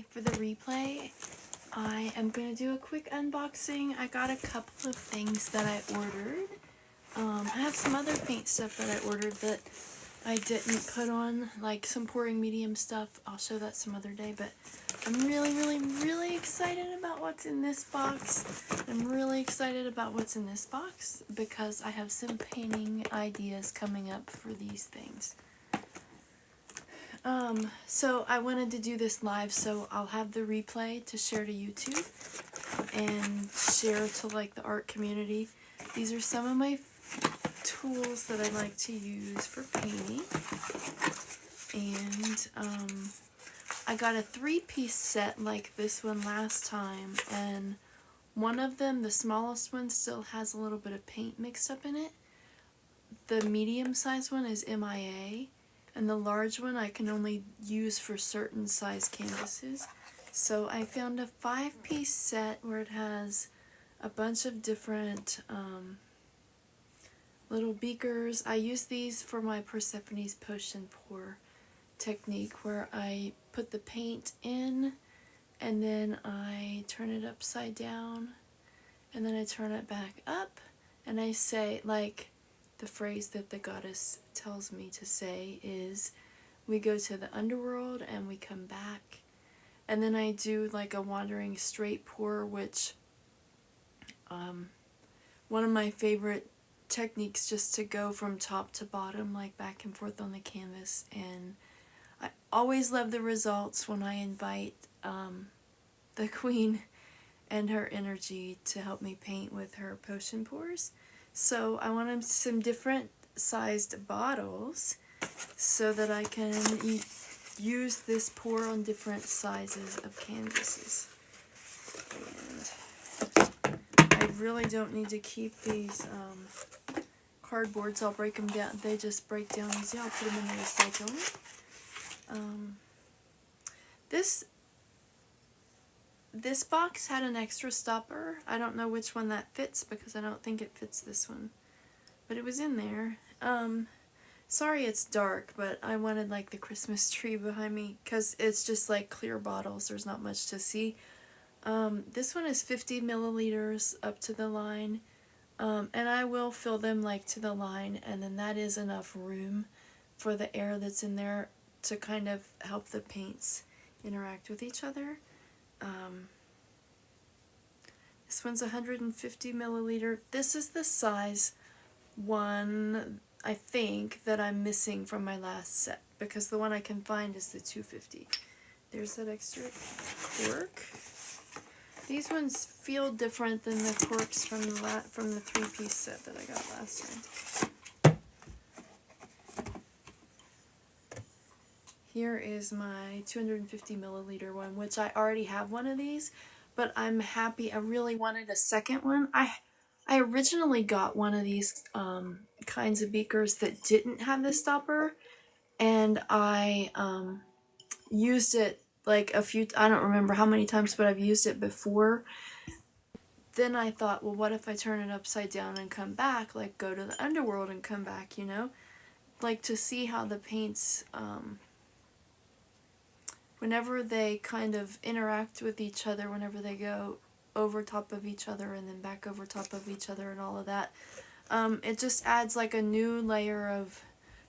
today for the replay, I am going to do a quick unboxing. I got a couple of things that I ordered. I have some other paint stuff that I ordered that I didn't put on, like some pouring medium stuff. I'll show that some other day, but I'm really excited about what's in this box. I'm really excited about what's in this box because I have some painting ideas coming up for these things. So I wanted to do this live, so I'll have the replay to share to YouTube and share to like the art community. These are some of my tools that I like to use for painting. And I got a 3-piece set like this one last time, and one of them, the smallest one, still has a little bit of paint mixed up in it. The medium sized one is MIA. And the large one I can only use for certain size canvases. So I found a 5-piece set where it has a bunch of different little beakers. I use these for my Persephone's potion pour technique, where I put the paint in and then I turn it upside down and then I turn it back up and I say, like, the phrase that the goddess tells me to say is, we go to the underworld and we come back. And then I do like a wandering straight pour, which one of my favorite techniques, just to go from top to bottom, like back and forth on the canvas. And I always love the results when I invite the queen and her energy to help me paint with her potion pours. So I wanted some different sized bottles so that I can use this pour on different sizes of canvases. And I really don't need to keep these cardboards. I'll break them down. They just break down easy. I'll put them in the recycling. This box had an extra stopper. I don't know which one that fits because I don't think it fits this one. But it was in there. Sorry it's dark, but I wanted like the Christmas tree behind me because it's just like clear bottles. There's not much to see. This one is 50 milliliters up to the line. And I will fill them like to the line, and then that is enough room for the air that's in there to kind of help the paints interact with each other. This one's 150 milliliter. This is the size one, I think, that I'm missing from my last set, because the one I can find is the 250. There's that extra cork. These ones feel different than the corks from the 3-piece set that I got last time. Here is my 250 milliliter one, which I already have one of these, but I'm happy. I really wanted a second one. I originally got one of these kinds of beakers that didn't have the stopper, and I used it like a few, I don't remember how many times, but I've used it before. Then I thought, well, what if I turn it upside down and come back, like go to the underworld and come back, you know? Like to see how the paints, whenever they kind of interact with each other, whenever they go over top of each other and then back over top of each other and all of that, it just adds like a new layer of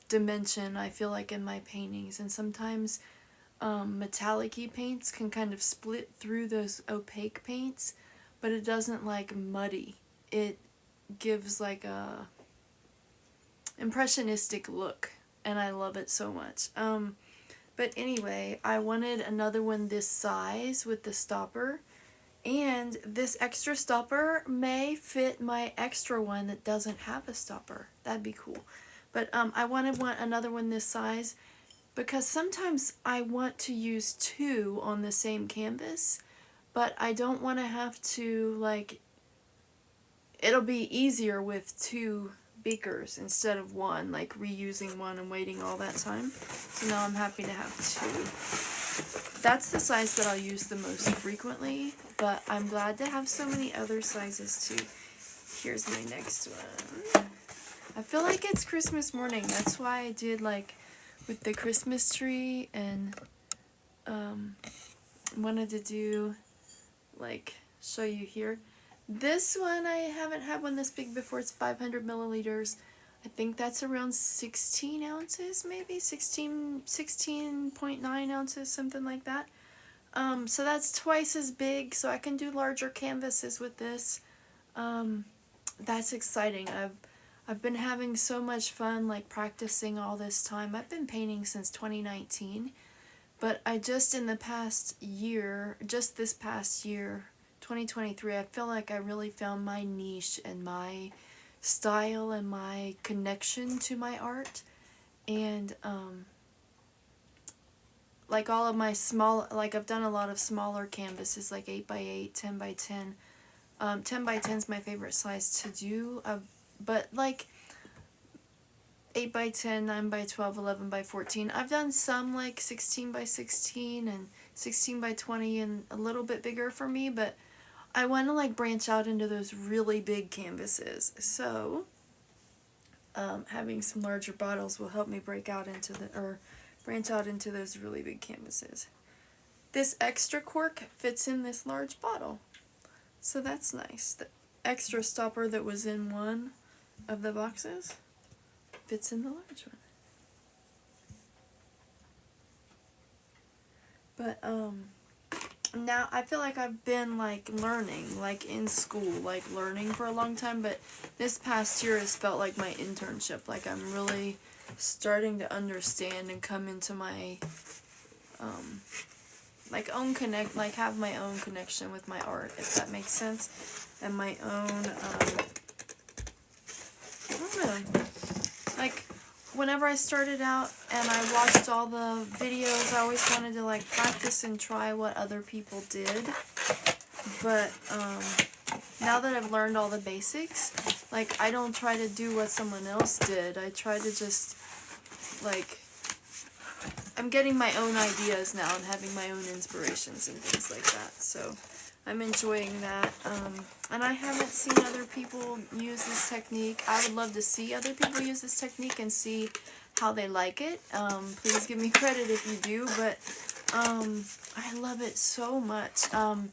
dimension, I feel like, in my paintings. And sometimes metallic-y paints can kind of split through those opaque paints, but it doesn't like muddy. It gives like a impressionistic look, and I love it so much. But anyway, I wanted another one this size with the stopper, and this extra stopper may fit my extra one that doesn't have a stopper. That'd be cool. But I wanted another one this size because sometimes I want to use 2 on the same canvas, but I don't want to have to, like, it'll be easier with 2 beakers instead of 1, like reusing one and waiting all that time. So now I'm happy to have 2. That's the size that I'll use the most frequently, but I'm glad to have so many other sizes too. Here's my next one. I feel like it's Christmas morning. That's why I did like with the Christmas tree and wanted to do, like, show you here. This one, I haven't had one this big before. It's 500 milliliters. I think that's around 16 ounces, maybe 16.9 ounces, something like that. So that's twice as big, so I can do larger canvases with this. That's exciting. I've been having so much fun, like, practicing all this time. I've been painting since 2019, but I just in the past year, just this past year, 2023, I feel like I really found my niche and my style and my connection to my art. And like all of my small, like I've done a lot of smaller canvases, like 8x8, 10x10. 10x10 is my favorite size to do, but like 8x10, 9x12, 11x14. I've done some like 16x16 and 16x20 and a little bit bigger for me, but I want to like branch out into those really big canvases. So having some larger bottles will help me branch out into those really big canvases. This extra cork fits in this large bottle, so that's nice. The extra stopper that was in one of the boxes fits in the large one. But now I feel like I've been like learning, like in school, like learning for a long time, but this past year has felt like my internship. Like I'm really starting to understand and come into my like have my own connection with my art, if that makes sense, and my own I don't know, like whenever I started out and I watched all the videos, I always wanted to like practice and try what other people did, but now that I've learned all the basics, like I don't try to do what someone else did. I try to just like, I'm getting my own ideas now and having my own inspirations and things like that, so I'm enjoying that. And I haven't seen other people use this technique. I would love to see other people use this technique and see how they like it. Please give me credit if you do, but I love it so much. I'm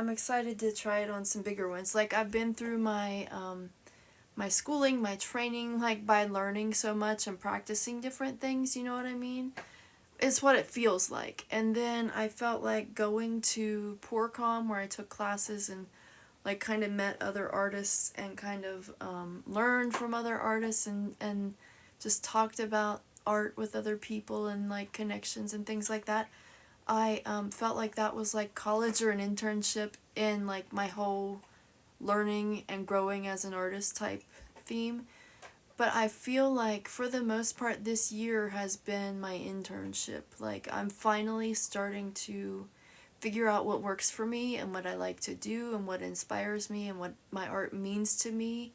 excited to try it on some bigger ones. Like I've been through my my schooling, my training, like by learning so much and practicing different things, you know what I mean? It's what it feels like. And then I felt like going to PourCom, where I took classes and like kind of met other artists and kind of learned from other artists and just talked about art with other people and like connections and things like that. I felt like that was like college or an internship in like my whole learning and growing as an artist type theme. But I feel like for the most part this year has been my internship. Like I'm finally starting to figure out what works for me and what I like to do and what inspires me and what my art means to me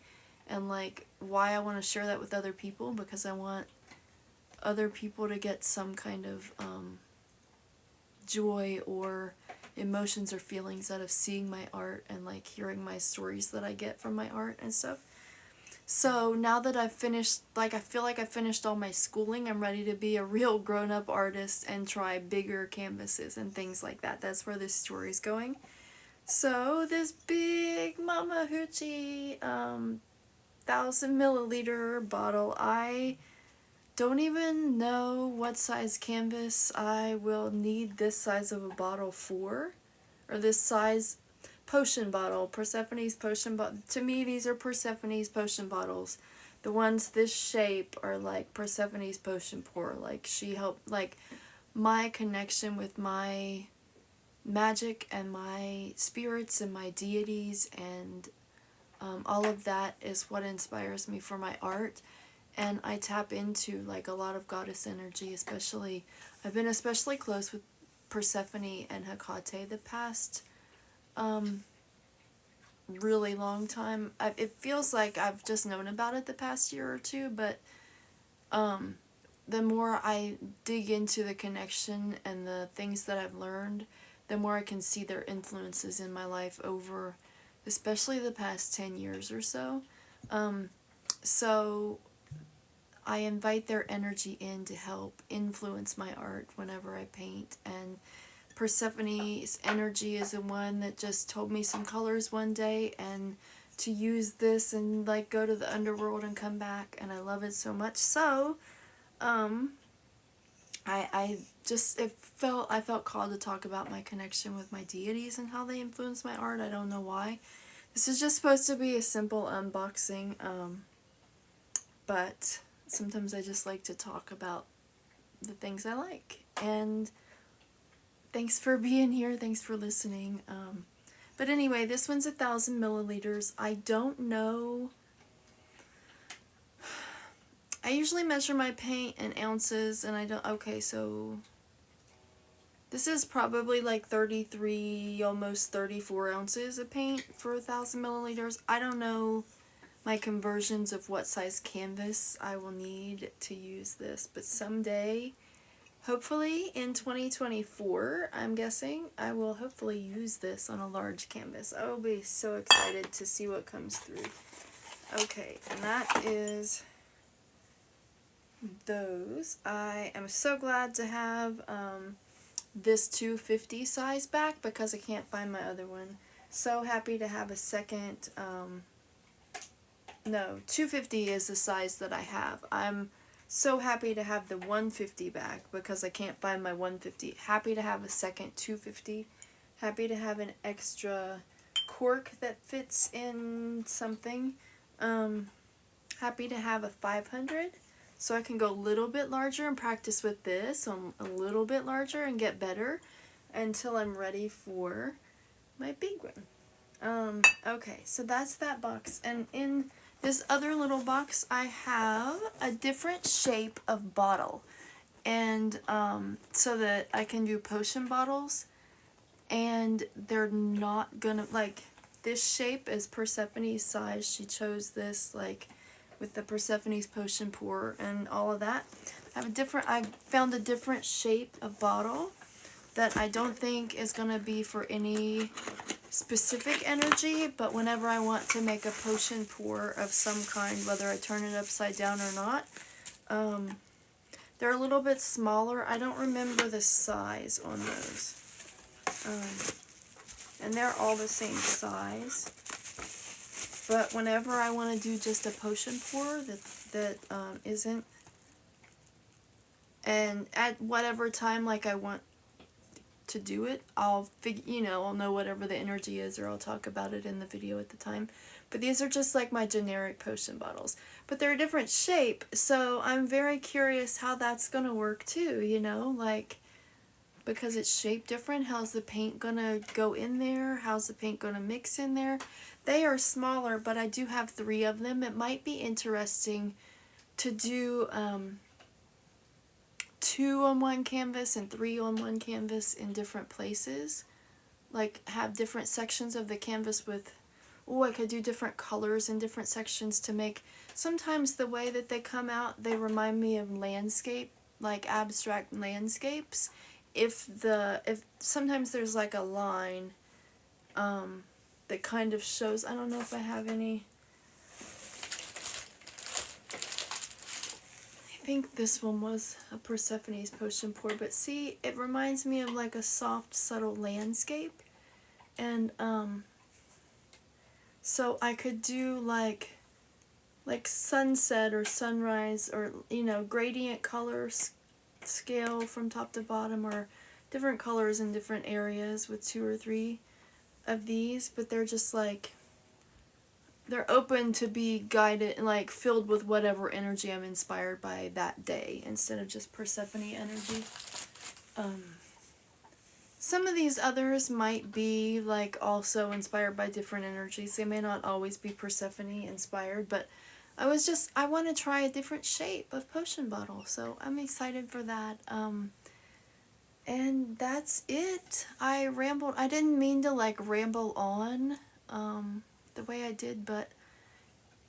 and like why I want to share that with other people, because I want other people to get some kind of joy or emotions or feelings out of seeing my art and like hearing my stories that I get from my art and stuff. So now that I've finished, like I feel like I finished all my schooling, I'm ready to be a real grown-up artist and try bigger canvases and things like that. That's where this story's going. So this big Mama Hoochie 1,000 milliliter bottle, I don't even know what size canvas I will need this size of a bottle for, or this size potion bottle, Persephone's potion bottle. To me, these are Persephone's potion bottles. The ones this shape are like Persephone's potion pour. Like she helped, like my connection with my magic and my spirits and my deities and all of that is what inspires me for my art. And I tap into like a lot of goddess energy, especially, I've been especially close with Persephone and Hecate the past really long time. It feels like I've just known about it the past year or two, but the more I dig into the connection and the things that I've learned, the more I can see their influences in my life over especially the past 10 years or so. So I invite their energy in to help influence my art whenever I paint, and Persephone's energy is the one that just told me some colors one day, and to use this and like go to the underworld and come back, and I love it so much. So I just I felt called to talk about my connection with my deities and how they influence my art. I don't know why. This is just supposed to be a simple unboxing, but sometimes I just like to talk about the things I like. And thanks for being here. Thanks for listening. But anyway, this one's 1,000 milliliters. I don't know. I usually measure my paint in ounces, and I don't. Okay, so this is probably like 33, almost 34 ounces of paint for 1,000 milliliters. I don't know my conversions of what size canvas I will need to use this, but someday, hopefully in 2024, I'm guessing, I will hopefully use this on a large canvas. I will be so excited to see what comes through. Okay, and that is those. I am so glad to have this 250 size back because I can't find my other one. So happy to have a second, no, 250 is the size that I have. I'm so happy to have the 150 back because I can't find my 150. Happy to have a second 250. Happy to have an extra cork that fits in something. Happy to have a 500 so I can go a little bit larger and practice with this a little bit larger and get better until I'm ready for my big one. Okay, so that's that box. And in this other little box, I have a different shape of bottle, and so that I can do potion bottles, and they're not gonna, like, this shape is Persephone's size. She chose this, like, with the Persephone's potion pour and all of that. I found a different shape of bottle that I don't think is gonna be for any specific energy, but whenever I want to make a potion pour of some kind, whether I turn it upside down or not, they're a little bit smaller. I don't remember the size on those, and they're all the same size, but whenever I want to do just a potion pour that isn't, and at whatever time like I want to do it, I'll I'll know whatever the energy is, or I'll talk about it in the video at the time. But these are just like my generic potion bottles, but they're a different shape, so I'm very curious how that's gonna work too, like, because it's shaped different. How's the paint gonna go in there? How's the paint gonna mix in there? They are smaller, but I do have 3 of them. It might be interesting to do 2 on one canvas and 3 on one canvas in different places. Like, have different sections of the canvas with, I could do different colors in different sections to make, sometimes the way that they come out, they remind me of landscape, like abstract landscapes. If sometimes there's like a line that kind of shows, I don't know if I have any. I think this one was a Persephone's potion pour, but see, it reminds me of like a soft, subtle landscape, and so I could do like sunset or sunrise, or gradient colors scale from top to bottom, or different colors in different areas with 2 or 3 of these, but they're just like, they're open to be guided, like filled with whatever energy I'm inspired by that day, instead of just Persephone energy. Some of these others might be like also inspired by different energies. They may not always be Persephone inspired, but I want to try a different shape of potion bottle, so I'm excited for that. And that's it. I rambled. I didn't mean to like ramble on the way I did, but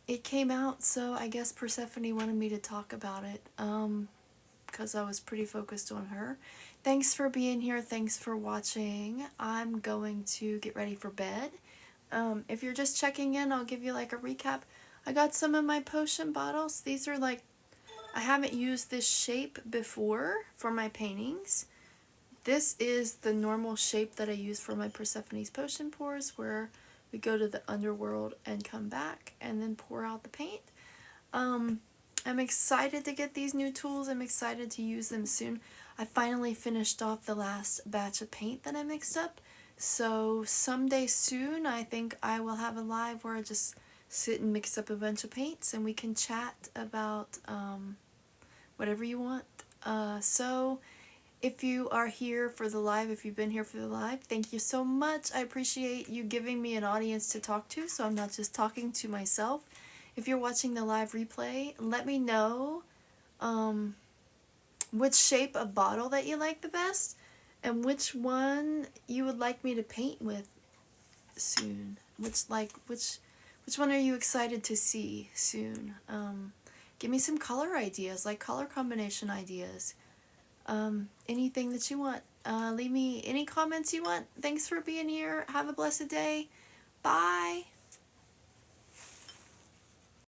it came out, so I guess Persephone wanted me to talk about it because I was pretty focused on her. Thanks for being here. Thanks for watching. I'm going to get ready for bed. If you're just checking in, I'll give you like a recap. I got some of my potion bottles. These are like, I haven't used this shape before for my paintings. This is the normal shape that I use for my Persephone's potion pours, where we go to the underworld and come back and then pour out the paint. I'm excited to get these new tools. I'm excited to use them soon. I finally finished off the last batch of paint that I mixed up. So someday soon, I think I will have a live where I just sit and mix up a bunch of paints and we can chat about whatever you want. So if you are here for the live, if you've been here for the live, thank you so much. I appreciate you giving me an audience to talk to, so I'm not just talking to myself. If you're watching the live replay, let me know which shape of bottle that you like the best and which one you would like me to paint with soon. Which one are you excited to see soon? Give me some color ideas, like color combination ideas. Anything that you want. Leave me any comments you want. Thanks for being here. Have a blessed day. Bye.